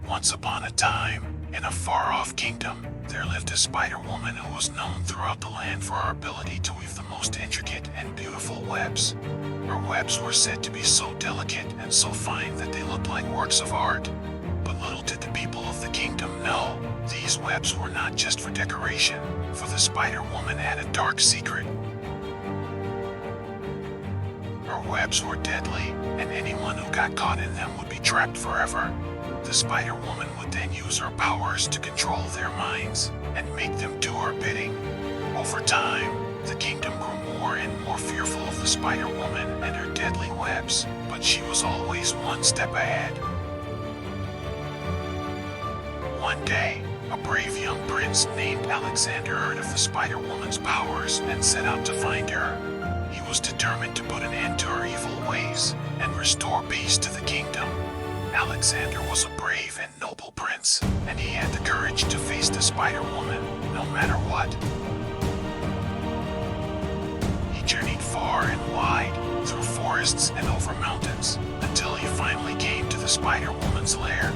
Once upon a time, in a far-off kingdom, there lived a spider-woman who was known throughout the land for her ability to weave the most intricate and beautiful webs. Her webs were said to be so delicate and so fine that they looked like works of art. But little did the people of the kingdom know, these webs were not just for decoration, for the spider-woman had a dark secret. Her webs were deadly, and anyone who got caught in them would be trapped forever. The Spider-Woman would then use her powers to control their minds and make them do her bidding. Over time, the kingdom grew more and more fearful of the Spider-Woman and her deadly webs, but she was always one step ahead. One day, a brave young prince named Alexander heard of the Spider-Woman's powers and set out to find her. He was determined to put an end to her evil ways and restore peace to the kingdom. Alexander was a brave and noble prince, and he had the courage to face the Spider-Woman, no matter what. He journeyed far and wide, through forests and over mountains, until he finally came to the Spider-Woman's lair.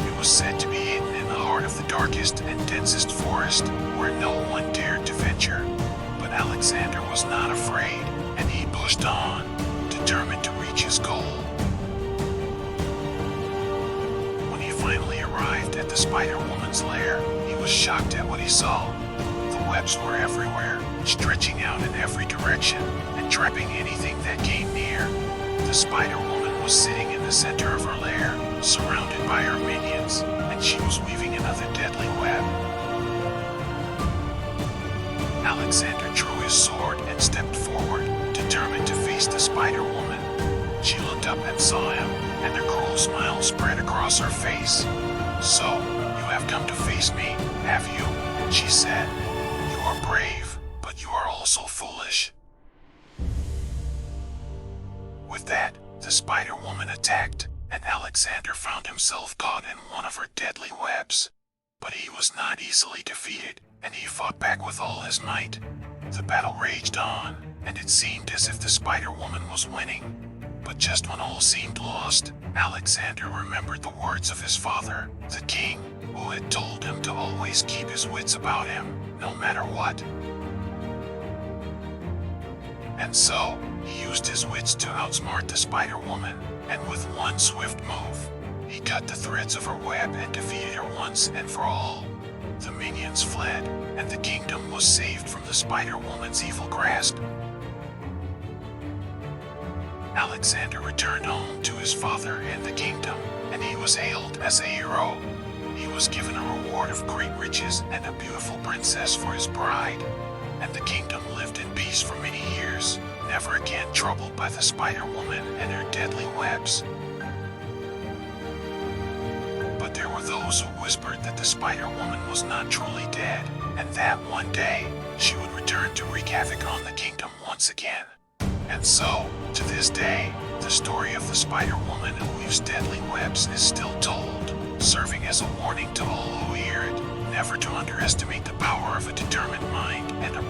It was said to be hidden in the heart of the darkest and densest forest, where no one dared to venture. But Alexander was not afraid, and he pushed on, determined to reach his goal. When he finally arrived at the Spider-Woman's lair, he was shocked at what he saw. The webs were everywhere, stretching out in every direction, and trapping anything that came near. The Spider-Woman was sitting in the center of her lair, surrounded by her minions, and she was weaving another deadly web. Alexander drew his sword and stepped forward, determined to face the Spider-Woman. She looked up and saw him, and a cruel smile spread across her face. "So, you have come to face me, have you?" she said. "You are brave, but you are also foolish." With that, the Spider-Woman attacked, and Alexander found himself caught in one of her deadly webs. But he was not easily defeated, and he fought back with all his might. The battle raged on, and it seemed as if the Spider-Woman was winning. But just when all seemed lost, Alexander remembered the words of his father, the king, who had told him to always keep his wits about him, no matter what. And so, he used his wits to outsmart the Spider-Woman, and with one swift move, he cut the threads of her web and defeated her once and for all. The minions fled, and the kingdom was saved from the Spider-Woman's evil grasp. Alexander returned home to his father and the kingdom, and he was hailed as a hero. He was given a reward of great riches and a beautiful princess for his bride, and the kingdom lived in peace for many years, never again troubled by the Spider-Woman and her deadly webs. But there were those who whispered that the Spider-Woman was not truly dead, and that one day, she would return to wreak havoc on the kingdom once again. And so, to this day, the story of the Spider-Woman who weaves deadly webs is still told, serving as a warning to all who hear it, never to underestimate the power of a determined mind and a